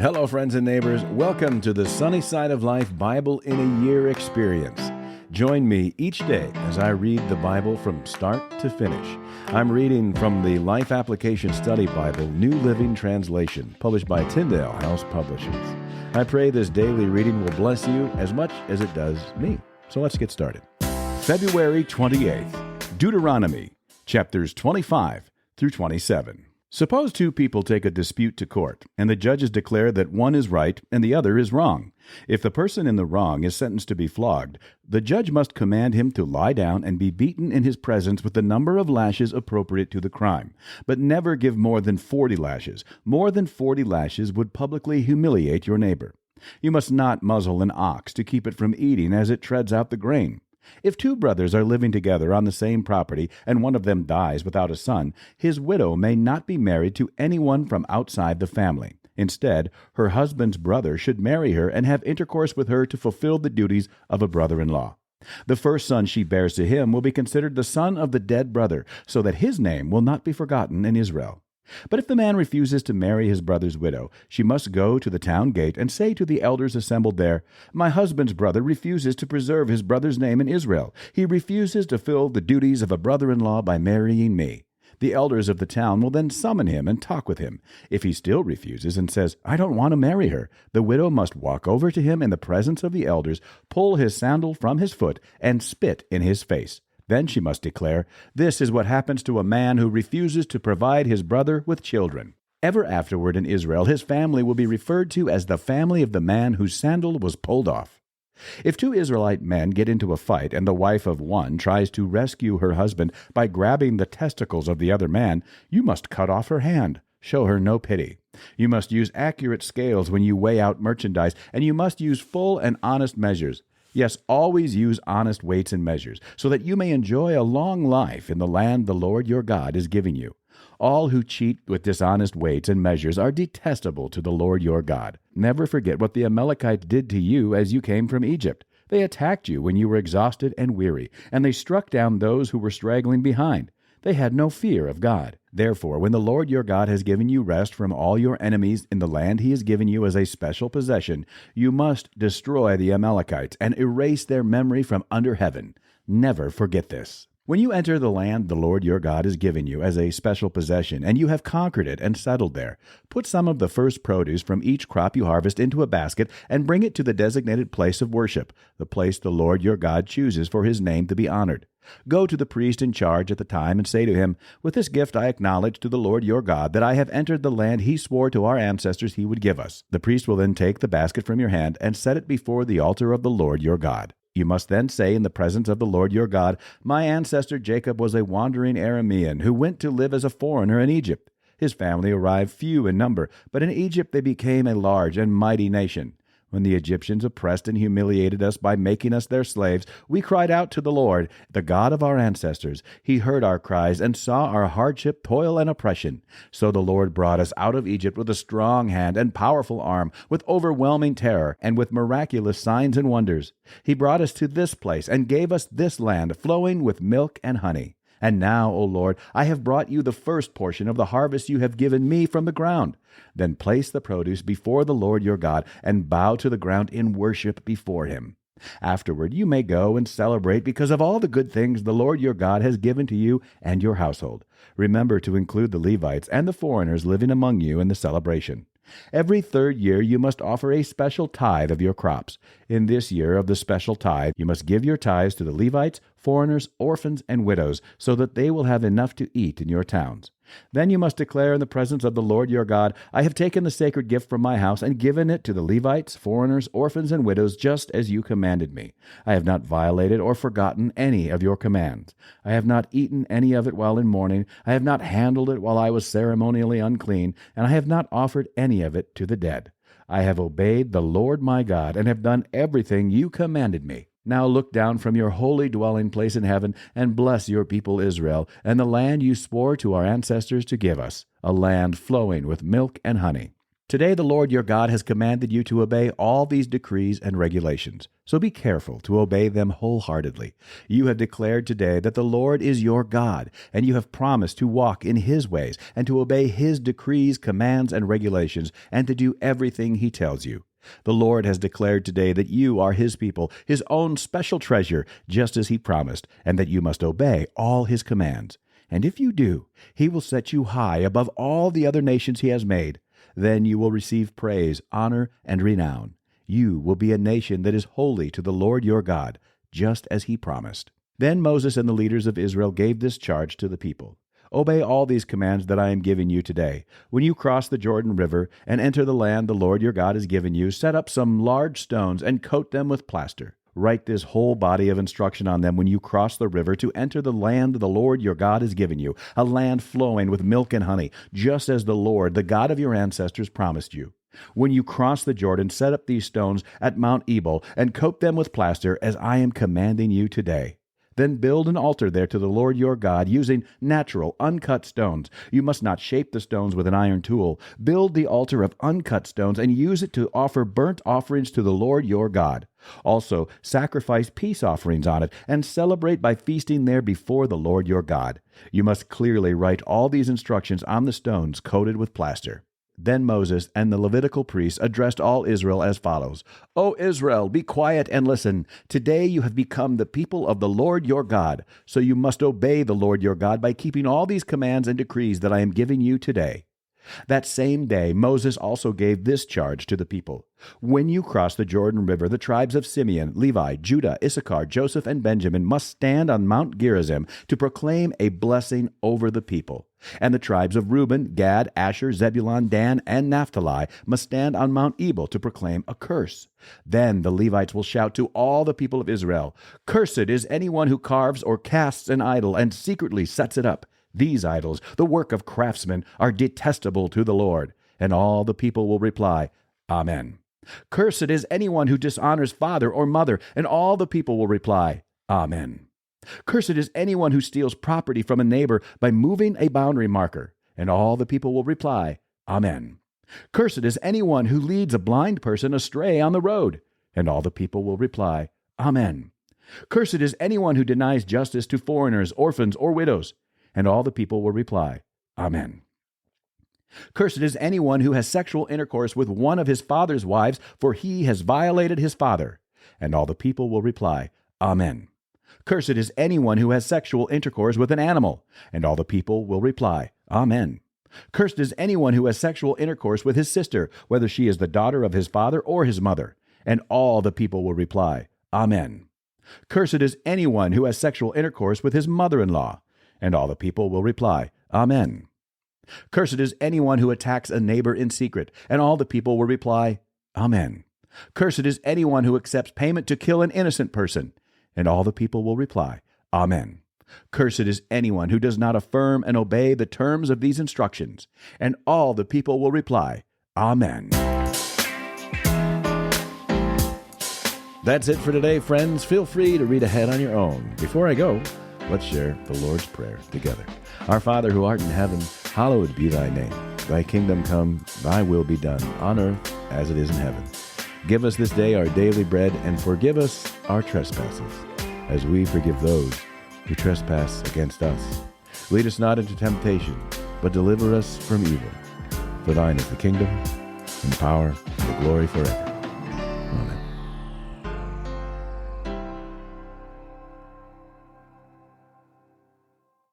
Hello, friends and neighbors. Welcome to the Sunny Side of Life Bible in a Year experience. Join me each day as I read the Bible from start to finish. I'm reading from the Life Application Study Bible, New Living Translation, published by Tyndale House Publishers. I pray this daily reading will bless you as much as it does me. So let's get started. February 28th, Deuteronomy, chapters 25 through 27. Suppose two people take a dispute to court, and the judges declare that one is right and the other is wrong. If the person in the wrong is sentenced to be flogged, the judge must command him to lie down and be beaten in his presence with the number of lashes appropriate to the crime, but never give more than 40 lashes. More than 40 lashes would publicly humiliate your neighbor. You must not muzzle an ox to keep it from eating as it treads out the grain. If two brothers are living together on the same property and one of them dies without a son, his widow may not be married to anyone from outside the family. Instead, her husband's brother should marry her and have intercourse with her to fulfill the duties of a brother-in-law. The first son she bears to him will be considered the son of the dead brother, so that his name will not be forgotten in Israel. But if the man refuses to marry his brother's widow, she must go to the town gate and say to the elders assembled there, "My husband's brother refuses to preserve his brother's name in Israel. He refuses to fill the duties of a brother-in-law by marrying me." The elders of the town will then summon him and talk with him. If he still refuses and says, "I don't want to marry her," the widow must walk over to him in the presence of the elders, pull his sandal from his foot, and spit in his face. Then she must declare, "This is what happens to a man who refuses to provide his brother with children." Ever afterward in Israel, his family will be referred to as the family of the man whose sandal was pulled off. If two Israelite men get into a fight and the wife of one tries to rescue her husband by grabbing the testicles of the other man, you must cut off her hand. Show her no pity. You must use accurate scales when you weigh out merchandise, and you must use full and honest measures. Yes, always use honest weights and measures, so that you may enjoy a long life in the land the Lord your God is giving you. All who cheat with dishonest weights and measures are detestable to the Lord your God. Never forget what the Amalekites did to you as you came from Egypt. They attacked you when you were exhausted and weary, and they struck down those who were straggling behind. They had no fear of God. Therefore, when the Lord your God has given you rest from all your enemies in the land he has given you as a special possession, you must destroy the Amalekites and erase their memory from under heaven. Never forget this. When you enter the land the Lord your God has given you as a special possession, and you have conquered it and settled there, put some of the first produce from each crop you harvest into a basket and bring it to the designated place of worship, the place the Lord your God chooses for his name to be honored. Go to the priest in charge at the time and say to him, "With this gift I acknowledge to the Lord your God that I have entered the land he swore to our ancestors he would give us." The priest will then take the basket from your hand and set it before the altar of the Lord your God. You must then say in the presence of the Lord your God, "My ancestor Jacob was a wandering Aramean who went to live as a foreigner in Egypt. His family arrived few in number, but in Egypt they became a large and mighty nation. When the Egyptians oppressed and humiliated us by making us their slaves, we cried out to the Lord, the God of our ancestors. He heard our cries and saw our hardship, toil, and oppression. So the Lord brought us out of Egypt with a strong hand and powerful arm, with overwhelming terror, and with miraculous signs and wonders. He brought us to this place and gave us this land flowing with milk and honey. And now, O Lord, I have brought you the first portion of the harvest you have given me from the ground. Then place the produce before the Lord your God and bow to the ground in worship before him. Afterward you may go and celebrate because of all the good things the Lord your God has given to you and your household. Remember to include the Levites and the foreigners living among you in the celebration. Every third year you must offer a special tithe of your crops. In this year of the special tithe, you must give your tithes to the Levites, foreigners, orphans, and widows, so that they will have enough to eat in your towns. Then you must declare in the presence of the Lord your God, "I have taken the sacred gift from my house and given it to the Levites, foreigners, orphans, and widows, just as you commanded me. I have not violated or forgotten any of your commands. I have not eaten any of it while in mourning. I have not handled it while I was ceremonially unclean, and I have not offered any of it to the dead. I have obeyed the Lord my God and have done everything you commanded me. Now look down from your holy dwelling place in heaven and bless your people Israel and the land you swore to our ancestors to give us, a land flowing with milk and honey." Today the Lord your God has commanded you to obey all these decrees and regulations. So be careful to obey them wholeheartedly. You have declared today that the Lord is your God, and you have promised to walk in His ways and to obey His decrees, commands, and regulations, and to do everything He tells you. The Lord has declared today that you are His people, His own special treasure, just as He promised, and that you must obey all His commands. And if you do, He will set you high above all the other nations He has made. Then you will receive praise, honor, and renown. You will be a nation that is holy to the Lord your God, just as He promised. Then Moses and the leaders of Israel gave this charge to the people. Obey all these commands that I am giving you today. When you cross the Jordan River and enter the land the Lord your God has given you, set up some large stones and coat them with plaster. Write this whole body of instruction on them when you cross the river to enter the land the Lord your God has given you, a land flowing with milk and honey, just as the Lord, the God of your ancestors, promised you. When you cross the Jordan, set up these stones at Mount Ebal and coat them with plaster, as I am commanding you today. Then build an altar there to the Lord your God using natural, uncut stones. You must not shape the stones with an iron tool. Build the altar of uncut stones and use it to offer burnt offerings to the Lord your God. Also, sacrifice peace offerings on it and celebrate by feasting there before the Lord your God. You must clearly write all these instructions on the stones coated with plaster. Then Moses and the Levitical priests addressed all Israel as follows: O Israel, be quiet and listen. Today you have become the people of the Lord your God, so you must obey the Lord your God by keeping all these commands and decrees that I am giving you today. That same day Moses also gave this charge to the people. When you cross the Jordan River, the tribes of Simeon, Levi, Judah, Issachar, Joseph, and Benjamin must stand on Mount Gerizim to proclaim a blessing over the people. And the tribes of Reuben, Gad, Asher, Zebulun, Dan, and Naphtali must stand on Mount Ebal to proclaim a curse. Then the Levites will shout to all the people of Israel, "Cursed is anyone who carves or casts an idol and secretly sets it up. These idols, the work of craftsmen, are detestable to the Lord." And all the people will reply, Amen. "Cursed is anyone who dishonors father or mother," and all the people will reply, Amen. "Cursed is anyone who steals property from a neighbor by moving a boundary marker," and all the people will reply, Amen. "Cursed is anyone who leads a blind person astray on the road," and all the people will reply, Amen. "Cursed is anyone who denies justice to foreigners, orphans, or widows," and all the people will reply, Amen. "Cursed is anyone who has sexual intercourse with one of his father's wives, for he has violated his father," and all the people will reply, Amen. "Cursed is anyone who has sexual intercourse with an animal," and all the people will reply, Amen. "Cursed is anyone who has sexual intercourse with his sister, whether she is the daughter of his father or his mother," and all the people will reply, Amen. "Cursed is anyone who has sexual intercourse with his mother-in-law," and all the people will reply, Amen. "Cursed is anyone who attacks a neighbor in secret," and all the people will reply, Amen. "Cursed is anyone who accepts payment to kill an innocent person," and all the people will reply, Amen. "Cursed is anyone who does not affirm and obey the terms of these instructions," and all the people will reply, Amen. That's it for today, friends. Feel free to read ahead on your own. Before I go, let's share the Lord's Prayer together. Our Father who art in heaven, hallowed be thy name. Thy kingdom come, thy will be done, on earth as it is in heaven. Give us this day our daily bread, and forgive us our trespasses, as we forgive those who trespass against us. Lead us not into temptation, but deliver us from evil. For thine is the kingdom, and power, and the glory forever.